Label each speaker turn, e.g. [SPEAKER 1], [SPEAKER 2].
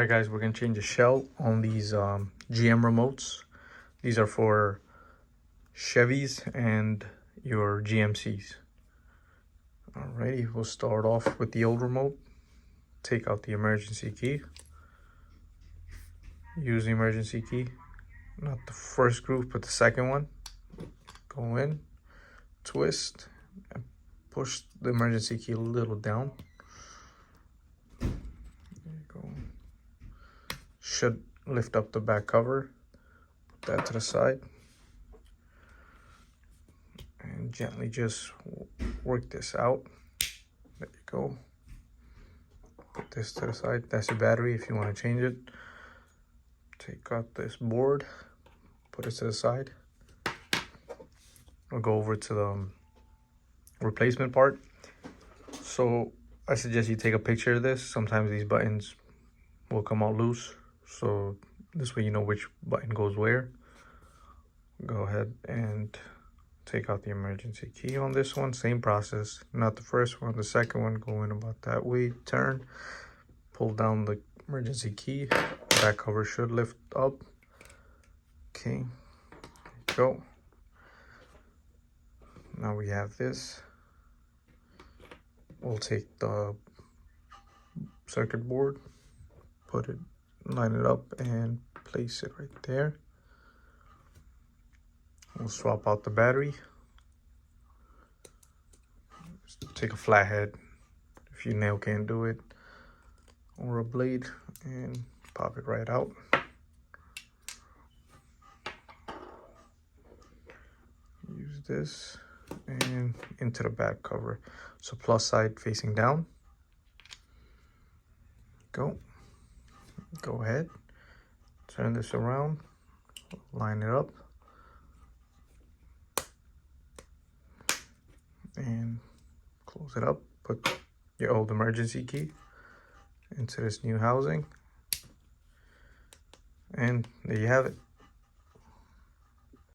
[SPEAKER 1] Alright guys, we're going to change the shell on these GM remotes. These are for Chevys and your GMCs. Alrighty, we'll start off with the old remote. Take out the emergency key. Use the emergency key. Not the first groove, but the second one. Go in, twist, and push the emergency key a little down. There you go. Should lift up the back cover. Put that to the side. And gently just work this out. There you go. Put this to the side. That's your battery if you want to change it. Take out this board. Put it to the side. We'll go over to the replacement part. So I suggest you take a picture of this. Sometimes these buttons will come out loose. So this way you know which button goes where. Go ahead and take out the emergency key on this one. Same process. Not the first one, the second one. Go in about that way. Turn. Pull down the emergency key. Back cover should lift up. Okay. Go. Now we have this. We'll take the circuit board, line it up and place it right there. We'll swap out the battery. Just take a flathead if your nail can't do it, or a blade, and pop it right out. Use this and into the back cover. So plus side facing down. Go ahead, turn this around, line it up, and close it up. Put your old emergency key into this new housing, and there you have it.